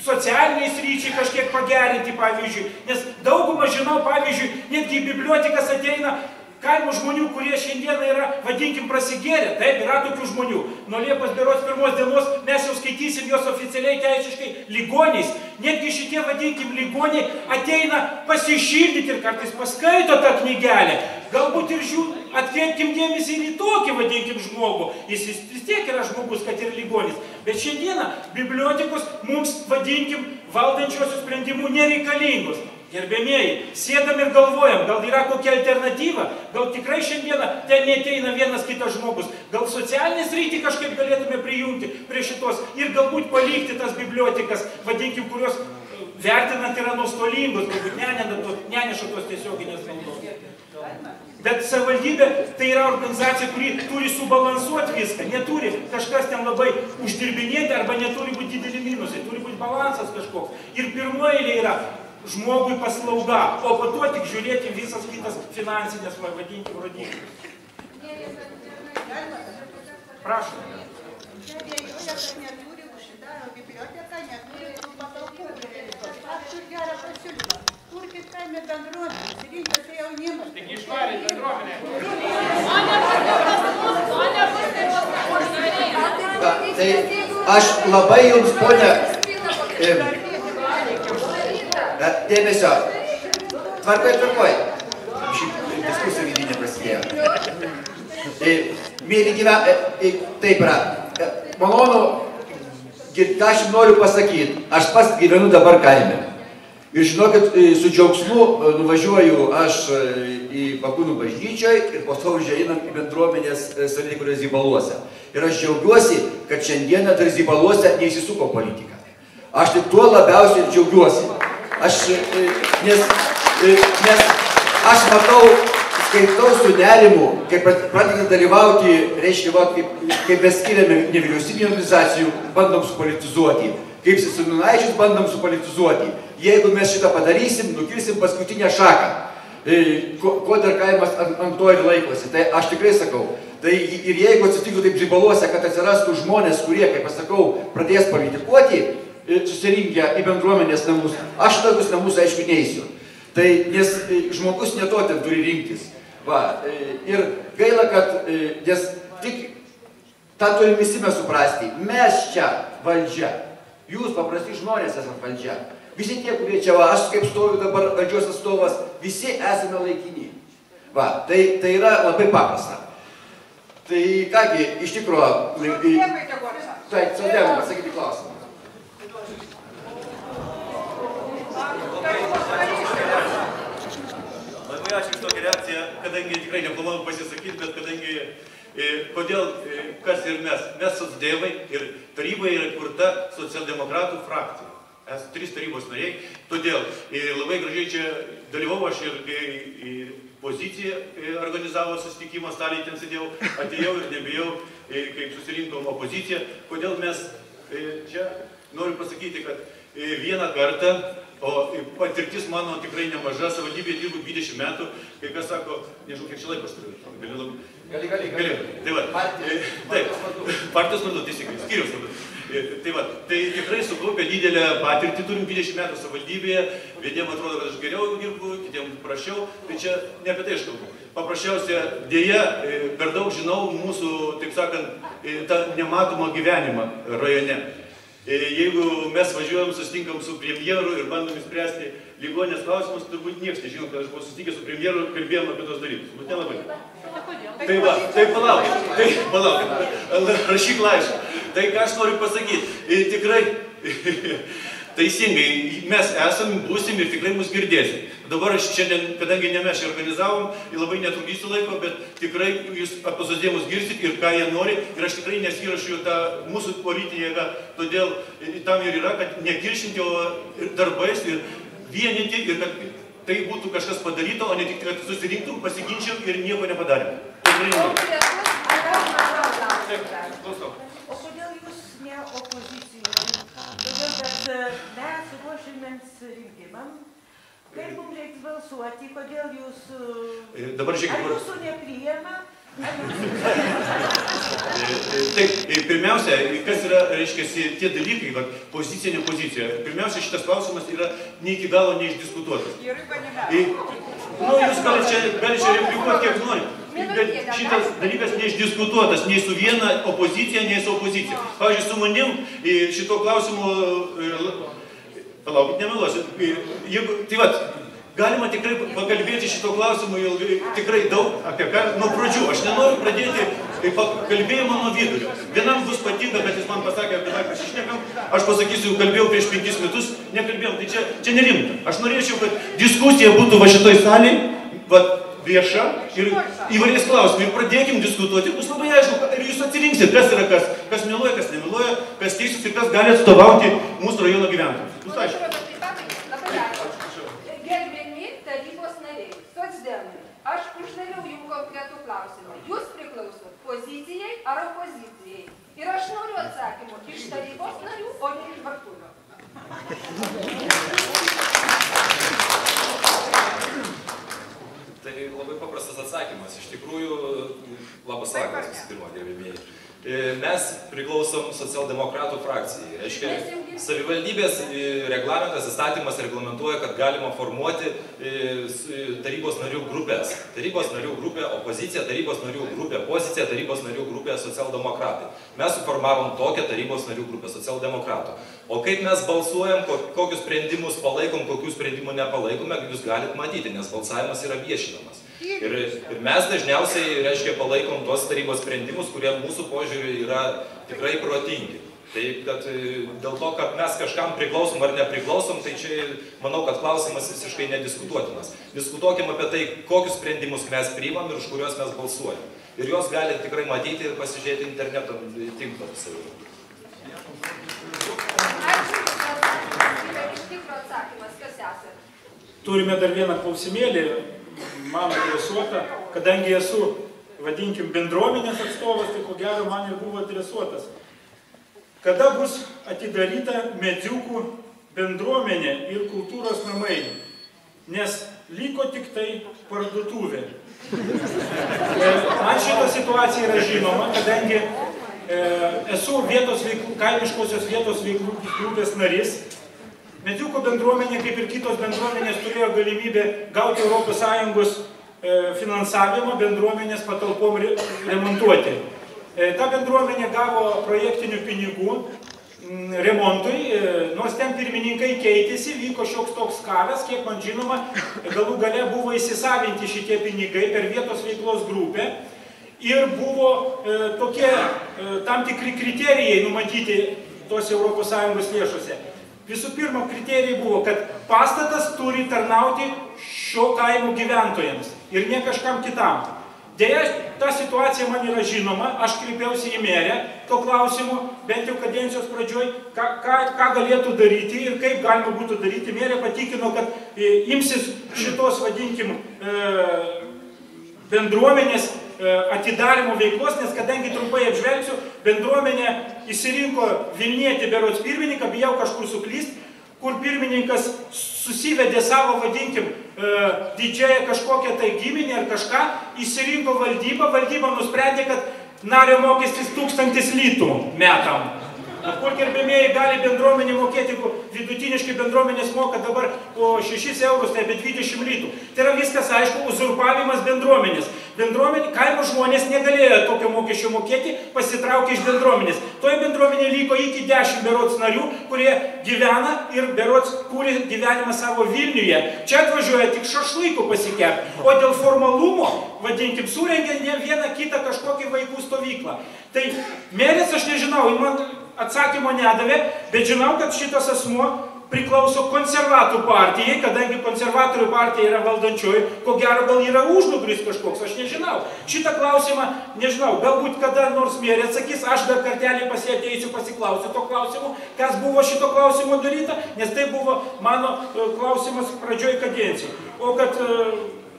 socialiniai sryčiai kažkiek pagerinti, pavyzdžiui, nes daugumą žinau, pavyzdžiui, netgi į bibliotekas ateina kaimo žmonių, kurie šiandieną yra, vadinkim, prasigėrę. Taip, yra tokių žmonių. Nuo Liepos berods 1 dienos mes jau skaitysim jos oficialiai teisiškai ligoniais. Netgi šitie, vadinkim, ligoniai ateina pasišildyti ir kartais paskaito tą knygelę. Galbūt ir atkreipkim dėmesį ir į tokį, vadinkim, žmogų. Jis vis tiek yra žmogus, kad ir ligonis. Bet šiandieną bibliotekos mums, vadinkim, valdančiosios sprendimų nereikalingos. Gerbėmieji, sėdam ir galvojam, gal yra kokia alternatyva, gal tikrai šiandieną ten neateina vienas kitas žmogus, gal socialinį sritį kažkaip galėtume prijungti prie šitos ir galbūt palikti tas bibliotekas, vadinkim, kurios vertinant yra nuostolingos, galbūt neneša tos tiesioginės naudos. Bet savivaldybė tai yra organizacija, kuri turi subalansuoti viską, neturi kažkas ten labai uždirbinėti arba neturi būti dideli minusai, turi būti balansas kažkoks. Ir pirmoji eilė yra žmogui paslauga, o po to tik žiūrėti visas kitas finansinės, vadinkim, rodiklius. Prašau. Neturi užsidaro biblioteka, neturi tų patalpų. Aš turiu gerą pasiūlymą. Kurkit kaime bendruomenės, rinkasi jaunimas. Tik išvarė bendruomenė. Tai aš labai jums, ponia, dėmesio. Tvarkoj. Diskusija vidinė prasidėjo. Mėly gyventojai, taip yra. Malonu, ką aš noriu pasakyti, aš pats gyvenu dabar kaime. Ir žinokit, su džiaugsmu nuvažiuoju aš į Pagūnų bažnyčioj ir po to užeinam į bendruomenės salį, kurios Zybaluose. Ir aš džiaugiuosi, kad šiandieną dar Zybaluose neįsisuko politika. Aš tik tuo labiausiai džiaugiuosi. Nes aš matau skaitau su nerimu, kai pradedame dalyvauti, reiškia, va, kaip mes skiriame nevyriausybinių organizacijų, bandom supolitizuoti, kaip seniūnaičius bandom supolitizuoti. Jeigu mes šitą padarysim, nukirsim paskutinę šaką, ko dar kaimas ant to ir laikosi. Tai aš tikrai sakau, tai ir jeigu atsitiktų taip žibaluose, kad atsirastų žmonės, kurie, kaip aš sakau, pradės politikuoti, susirinkę į bendruomenės namus, aš tokius namus aišku neįsiu. Tai, nes žmogus ne to ten turi rinktis. Va, ir gaila, kad, nes tik tą turim visi mes suprasti. Mes čia valdžia. Jūs paprasti žmonės esate valdžia. Visi tie, kurie čia, va, aš kaip stoviu dabar valdžios atstovas, visi esame laikini. Va, tai yra labai paprasta. Tai kągi, iš tikrųjų... Tai, sodėmai, pasakyti klausimą. Labai ačiū už tokią reakciją, kadangi tikrai neplanavau pasisakyti, bet kadangi kodėl, kas ir mes socdemai ir taryboje yra kurta socialdemokratų frakcija. Esame 3 tarybos nariai, todėl labai gražiai čia dalyvau aš ir pozicija organizavo susitikimą, staliai ten sėdėjau, atėjau ir nebijau, kaip susirinkom opoziciją. Kodėl mes čia noriu pasakyti, kad vieną kartą, o patirtis mano tikrai nemaža, savivaldybėje dirbu 20 metų, kai kas sako, nežinau, kiek čia laiko aš turiu. Gali. Tai va, taip, partijos vardu, teisingai, skyriaus vardu. Tai va, tai tikrai sukaupę didelę patirtį, turim 20 metų savivaldybėje, vieniem atrodo, kad aš geriau dirbu, kitiem prašiau, tai čia ne apie tai aš kalbu. Paprasčiausia, dėja, per daug žinau mūsų, taip sakant, tą nematomą gyvenimą rajone. Jeigu mes važiuojam, susitinkam su premjeru ir bandom įspręsti ligoninės klausimus, turbūt niekas nežino, kad aš buvau susitikęs su premjeru ir kalbėjom apie tos dalykus. Bet nelabai. Tai va, tai palaukit, rašyk laišką. Tai ką aš noriu pasakyti, tikrai teisingai, mes esam, būsim ir tikrai mus girdėsim. Dabar aš šiandien, kadangi ne mes čia organizavom, labai netrukdysiu laiko, bet tikrai jūs apie socdemus girsit ir ką jie nori. Ir aš tikrai nesirašiu tą mūsų politinę jėgą, todėl tam ir yra, kad nekiršinti, o darbais ir vienyti, ir kad tai būtų kažkas padaryta, o ne tik, kad susirinktum, pasiginčiam ir nieko nepadarėm. O kodėl jūs ne opozicijoje? Todėl, kad mes ruošiamės rinkimam. Kaip mums reiks balsuoti, kodėl jūs... Dabar žiūrėkit... Ar jūsų nepriėma? Taip, pirmiausia, kas yra, reiškia, tie dalykai, pozicija, ne pozicija. Pirmiausia, šitas klausimas yra ne iki galo neišdiskutuotas. Jūs galite čia replikuoti kiek nori, bet šitas dalykas neišdiskutuotas nei su viena opozicija, nei su opozicija. Pavyzdžiui, su manim šito klausimu... Palaukit, nemeluosiu. Tai vat, galima tikrai pakalbėti šito klausimu tikrai daug apie ką. Nuo pradžių, aš nenoriu pradėti kalbėjimą nuo vidurio. Vienam bus patinka, bet jis man pasakė, apie tai pasišnekam. Aš pasakysiu, kalbėjau prieš 5 metus, nekalbėjom, tai čia nerimta. Aš norėčiau, kad diskusija būtų va šitoj salėj, vieša ir įvairiais klausimais. Ir pradėkim diskutuoti, bus labai aišku, ir jūs atsirinksit, kas yra kas meluoja, kas nemeluoja, kas teisus ir kas gali atstovauti mūsų rajono gyventojus. Bus aišku. Gerbiami tarybos nariai, socdemai, aš uždaviau jums konkretų klausimą. Jūs priklausot pozicijai ar opozicijai? Ir aš noriu atsakymų iš tarybos narių, o ne iš Bartulio. Tai labai paprastas atsakymas. Iš tikrųjų, labas vakaras, visų pirma, gerbėmieji. Mes priklausom socialdemokratų frakcijai. Reiškia, savivaldybės reglamentas, įstatymas reglamentuoja, kad galima formuoti tarybos narių grupės. Tarybos narių grupė opozicija, tarybos narių grupė pozicija, tarybos narių grupė socialdemokratai. Mes suformavom tokią tarybos narių grupę socialdemokratų. O kaip mes balsuojam, kokius sprendimus palaikom, kokių sprendimų nepalaikome, jūs galite matyti, nes balsavimas yra viešinamas. Ir mes dažniausiai, reiškia, palaikom tos tarybos sprendimus, kurie mūsų požiūriu yra tikrai protingi. Tai kad dėl to, kad mes kažkam priklausom ar nepriklausom, tai čia manau, kad klausimas visiškai nediskutuotinas. Diskutuokim apie tai, kokius sprendimus mes priimam ir už kuriuos mes balsuojam. Ir juos galite tikrai matyti ir pasižiūrėti interneto tinklapį savo. Iš tikro atsakymas, kas esate? Turime dar vieną klausimėlį. man adresuota, kadangi esu, vadinkim, bendruomenės atstovas, tai ko gero man ir buvo adresuotas. Kada bus atidaryta Medziukų bendruomenė ir kultūros namai, nes liko tik tai parduotuvė. Man šita situacija yra žinoma, kadangi esu kaimiškosios vietos veiklų grupės narys. Medziukų bendruomenė, kaip ir kitos bendruomenės, turėjo galimybę gauti ES finansavimą bendruomenės patalpom remontuoti. Ta bendruomenė gavo projektinių pinigų remontui, nors ten pirmininkai keitėsi, vyko šioks toks karas, kiek man žinoma, galų gale buvo įsisavinti šitie pinigai per vietos veiklos grupę ir buvo tokie tam tikri kriterijai numatyti tos ES lėšose. Visų pirma, kriterijai buvo, kad pastatas turi tarnauti šio kaimo gyventojams ir ne kažkam kitam. Deja, ta situacija man yra žinoma, aš kreipiausi į merę to klausimu, bent jau kadencijos pradžioj, ką galėtų daryti ir kaip galima būtų daryti. Merė patikino, kad imsis šitos, vadinkim, bendruomenės atidarimo veiklos, nes kadangi trumpai apžvelgsiu, bendruomenė įsirinko Vilnietį berods pirmininką, bijau kažkur suklyst, kur pirmininkas susivedė savo, vadinkim, didžiąją kažkokią tai giminę ar kažką, įsirinko valdybą, valdyba nusprendė, kad nario mokestis 1000 litų metam. Kur gerbėmėjai gali bendruomenė mokėti, vidutiniškai bendruomenės moka dabar po 6 eurus, tai apie 20 litų. Tai yra viskas, aišku, uzurpavimas bendruomenės. Kaimo žmonės negalėjo tokio mokesčio mokėti, pasitraukė iš bendruomenės. Toje bendruomenė liko iki 10 berods narių, kurie gyvena ir berods kūrė gyvenimą savo Vilniuje. Čia atvažiuoja tik šašlykų pasikepti, o dėl formalumo, vadinkim, surengė ne vieną kitą kažkokį vaikų stovyklą. Tai merės aš nežinau, man atsakymo nedavė, bet žinau, kad šitas asmuo priklauso konservatų partijai, kadangi konservatorių partija yra valdančioji, ko gero gal yra užnugris kažkoks, aš nežinau. Šitą klausimą, nežinau, galbūt kada nors merė atsakys, aš dar kartelį pas ją ateisiu, pasiklausiu to klausimu, kas buvo šito klausimo daryta, nes tai buvo mano klausimas pradžioj kadencijai. O kad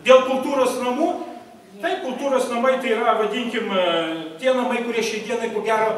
dėl kultūros namų, tai kultūros namai tai yra, vadinkim, tie namai, kurie šiai dienai, ko gero,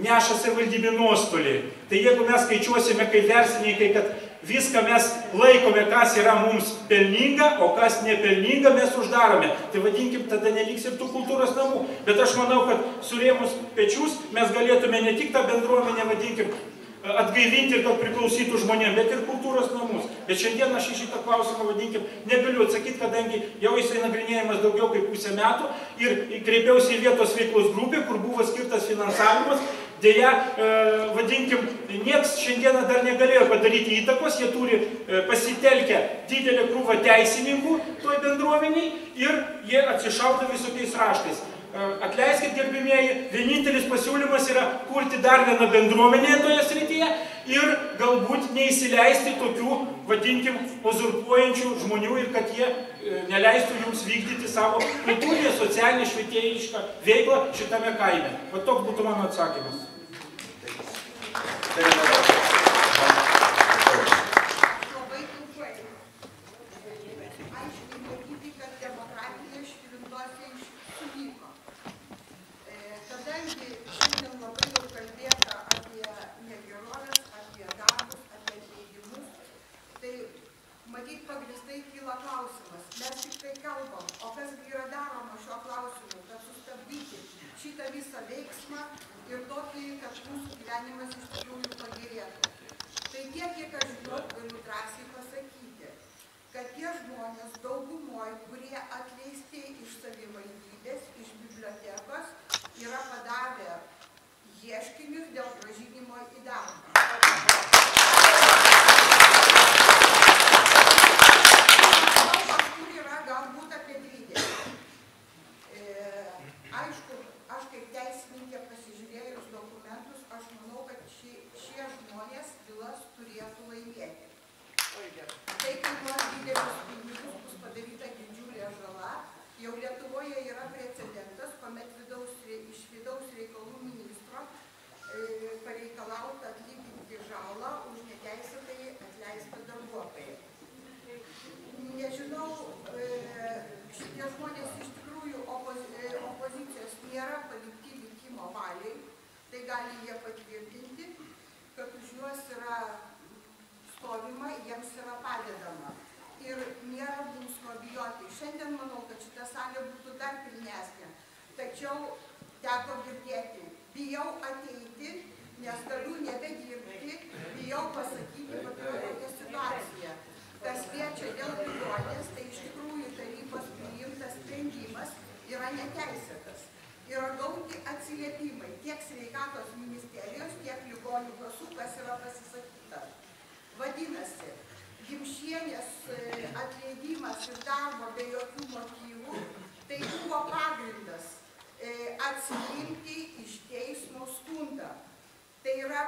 neša savivaldybė nuostolį. Tai jeigu mes skaičiuosime kaip verslininkai, kad viską mes laikome, kas yra mums pelninga, o kas nepelninga, mes uždarome. Tai vadinkim, tada neliks ir tų kultūros namų. Bet aš manau, kad surėmus pečius mes galėtume ne tik tą bendruomenę, vadinkim, atgaivinti ir kad priklausytų žmonėm, bet ir kultūros namus. Bet šiandien aš į šitą klausimą, vadinkim, negaliu atsakyti, kadangi jau jisai nagrinėjimas daugiau kaip pusę metų ir kreipiausi į vietos veiklos grupę, kur buvo skirtas finansavimas. Deja, vadinkim, nieks šiandieną dar negalėjo padaryti įtakos, jie turi pasitelkę didelę krūvą teisininkų toj bendruomeniai ir jie atsišaudo visokiais raštais. Atleiskit, gerbimieji, vienintelis pasiūlymas yra kurti dar vieną bendruomenę toje srityje ir galbūt neįsileisti tokių, vadinkim, uzurpuojančių žmonių ir kad jie neleistų jums vykdyti savo kultūrinę, socialinę, švietėjišką veiklą šitame kaime. Va toks būtų mano atsakymas. Šitą visą veiksmą ir tokį, kad mūsų gyvenimas iš tikrųjų pagerėtų. Tai tiek, kiek aš žinau, galiu drąsiai pasakyti, kad tie žmonės daugumoje, kurie atleisti iš savivaldybės, iš bibliotekos, yra padavę ieškinius dėl grąžinimo į darbą. Kažkur yra galbūt apie 20. Aišku, aš kaip teisininkė pasižiūrėjus dokumentus, aš manau, kad šie žmonės bylas turėtų laimėti. Tai kainuos didelius pinigus, bus padaryta didžiulė žala. Jau Lietuvoje yra precedentas, kuomet iš vidaus reikalų ministro pareikalauta atlyginti gali jie patvirtinti, kad už juos yra stovima, jiems yra padedama. Ir nėra mums ko bijoti. Šiandien manau, kad šita salė būtų dar pilnesnė. Tačiau teko girdėti, bijau ateiti, nes galiu nebedirbti, bijau pasakyti, kad yra tokia situacija. Kas liečia dėl ligonės, tai iš tikrųjų tarybos priimtas sprendimas yra neteisėtas. Yra gauti atsiliepimai tiek sveikatos ministerijos, tiek ligonių kasų, kas yra pasisakyta. Vadinasi, Gimšienės atleidimas iš darbo be jokių motyvų, tai buvo pagrindas atsiimti iš teismo skundą. Tai yra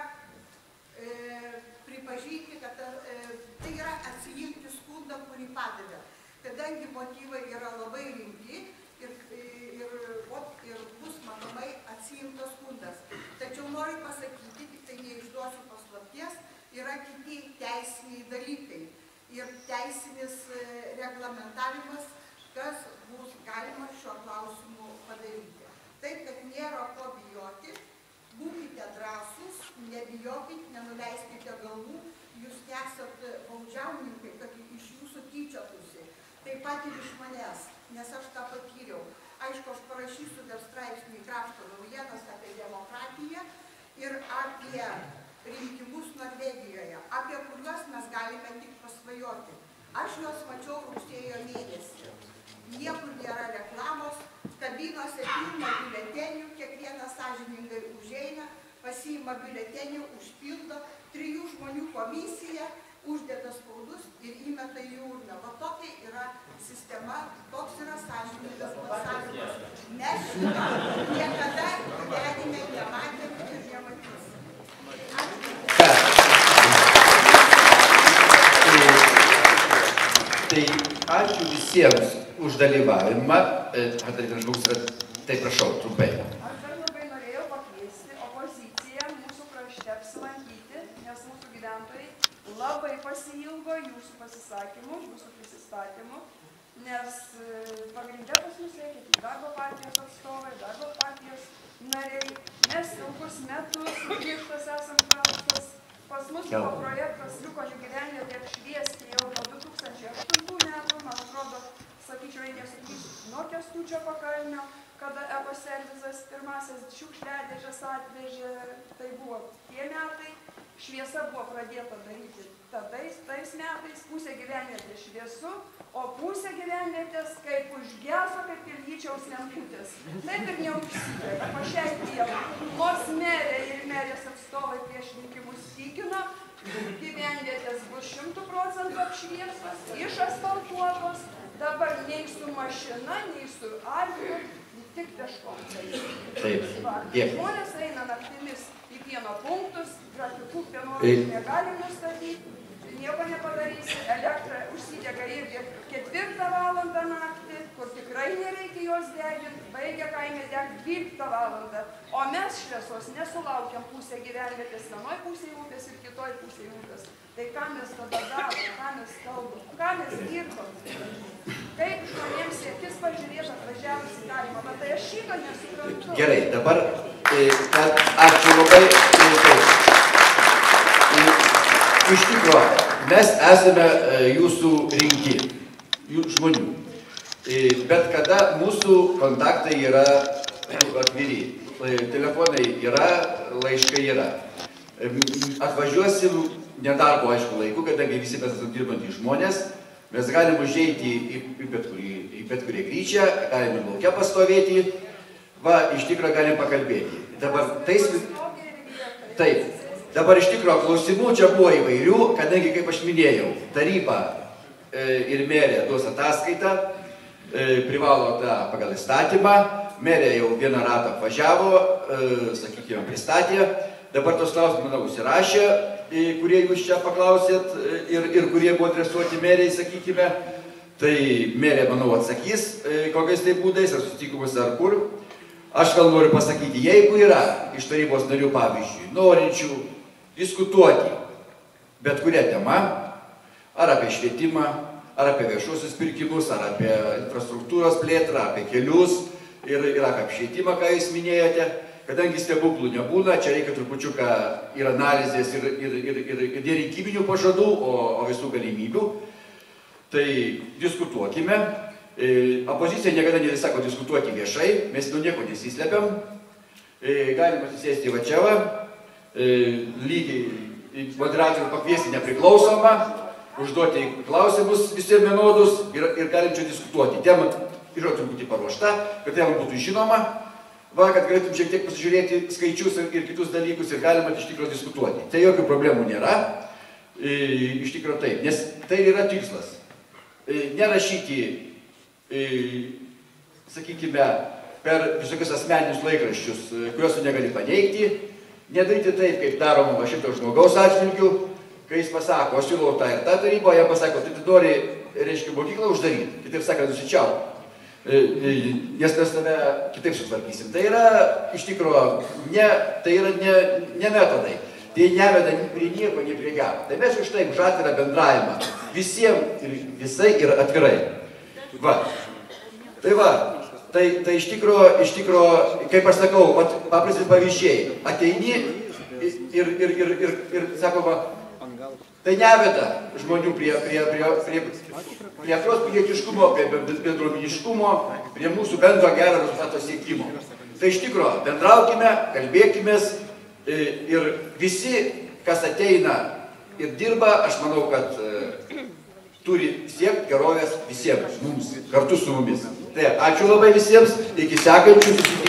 pripažinti, kad tai yra atsiimti skundą, kurį padavė. Kadangi motyvai yra labai rimti ir bus matomai atsiimtas skundas. Tačiau noriu pasakyti, tik tai neišduosiu paslapties, yra kiti teisiniai dalykai ir teisinis reglamentavimas, kas bus galima šiuo klausimu padaryti. Taip, kad nėra ko bijoti, būkite drąsūs, nebijokit, nenuleiskite galvų, jūs esat baudžiauninkai, kad iš jūsų tyčiotųsi. Taip pat ir iš manęs, nes aš tą patyriau. Aišku, aš parašysiu dar straipsnį į Krašto naujienas apie demokratiją ir apie rinkimus Norvegijoje, apie kuriuos mes galime tik pasvajoti. Aš juos mačiau rugsėjo mėnesį. Niekur nėra reklamos, kabinose pilna biuletenių, kiekvienas sąžiningai užeina, pasiima biuletenių, užpildo, 3 žmonių komisija, uždeda spaudus ir įmeta į urną. Va tokia yra sistema, toks yra sąžiningas balsavimas. Mes šitą niekada gyvenime nematėm ir nematysim. Tai ačiū visiems už dalyvavimą. Tai prašau, trumpai. Aš dar labai norėjau pakviesti opoziciją mūsų krašte apsilankyti, nes mūsų gyventojai labai pasiilgo jūsų pasisakymų, jūsų prisistatymų, nes pagrindė pas mus reikia tik darbo partijos atstovai, darbo partijos nariai. Mes ilgus metus grįžtas esam kraštas. Pas mus buvo projektas Liukonių gyvenvietė apšviesti jau nuo 2008 metų, man atrodo, sakyčiau, nesakysiu, nuo Kęstučio Pakalnio, kada ekoservisas pirmasis šiukšliadėžes atvežė, tai buvo tie metai. Šviesa buvo pradėta daryti tais metais, pusė gyvenvietė šviesu, o pusė gyvenvietės kaip užgeso, kaip Iljičiaus lemputės. Taip ir neužsidega. Po šiai dienai nors merė ir merės atstovai prieš rinkimus tikino, gyvenvietės bus 100% apšviestos, išasfaltuotos, dabar nei su mašina, nei su armiu, tik peškom. Žmonės eina naktimis į pieno punktus, grafikų pienoraščių negalim nustatyti, nieko nepadarysi, elektra užsidega irgi 4 valandą naktį, kur tikrai nereikia jos deginti, baigia kaime degti 12 valandą, o mes šviesos nesulaukiam pusę gyvenvietės, vienoj pusėje upės ir kitoj pusėje upės. Tai ką mes tada darom, ką mes kalbam, ką mes dirbam, kaip žmonėms akis pažiūrėti atvažiavus į kaimą, bet tai aš šito nesuprantu. Gerai, dabar ačiū labai. Iš tikro, mes esame jūsų rinki, žmonių, bet kada mūsų kontaktai yra atviri, telefonai yra, laiškai yra. Atvažiuosim nedarbo, aišku, laiku, kadangi visi mes esame dirbantys žmonės, mes galim užeiti į bet kurį gryčią, galim ir laukia pastovėti, va, iš tikro galim pakalbėti. Dabar iš tikro klausimų čia buvo įvairių, kadangi, kaip aš minėjau, taryba ir merė duos ataskaitą, privalo tą pagal įstatymą, merė jau vieną ratą apvažiavo, sakykime, pristatė, dabar tos klausimus, manau, užsirašė, kurie jūs čia paklausėt ir kurie buvo adresuoti meriai, sakykime, tai merė, manau, atsakys kokiais tai būdais, ar susitikimus ar kur. Aš gal noriu pasakyti, jeigu yra iš tarybos narių, pavyzdžiui, norinčių diskutuoti bet kurią temą, ar apie švietimą, ar apie viešuosius pirkimus, ar apie infrastruktūros plėtrą, apie kelius ir apie apšvietimą, ką jūs minėjote, kadangi stebuklų nebūna, čia reikia trupučiuką ir analizės, ir nerinkiminių pažadų, o visų galimybių. Tai diskutuokime. Opozicija niekada nesako diskutuoti viešai, mes nuo nieko nesislepiam. Galima susėsti va čia, lygiai moderatorių pakviesti nepriklausomą, užduoti klausimus visiems vienodus ir galim čia diskutuoti. Tema yra turbūt paruošta, kad tema būtų žinoma, kad galėtum šiek tiek pasižiūrėti skaičius ir kitus dalykus ir galima iš tikrųjų diskutuoti. Tai jokių problemų nėra, iš tikrųjų taip, nes tai yra tikslas. Nerašyti, sakykime, per visokius asmeninius laikraščius, kuriuos tu negali paneigti, nedaryti taip, kaip daroma šito žmogaus atžvilgiu, kai jis pasako, aš siūlau tą ir tą tarybą, jam pasako, tai tu nori, reiškia, mokyklą uždaryti, kitaip sakant, nusičiaut. Nes mes tave kitaip sutvarkysim. Tai yra, iš tikrųjų, tai yra ne metodai. Tai neveda prie nieko, nei prie gero. Tai mes už tai, už atvirą bendravimą. Visiems ir visai ir atvirai. Va. Tai va. Tai iš tikrųjų, kaip aš sakau, paprasti pavyzdžiai. Ateini ir sakoma, tai neveda žmonių prie atviros pilietiškumo, prie bendruomeniškumo, prie mūsų bendro gero rezultato siekimo. Tai iš tikrųjų, bendraukime, kalbėkimės ir visi, kas ateina ir dirba, aš manau, kad turi siekti gerovės visiems, mums, kartu su mumis. Tai ačiū labai visiems, iki sekančių susitikimų.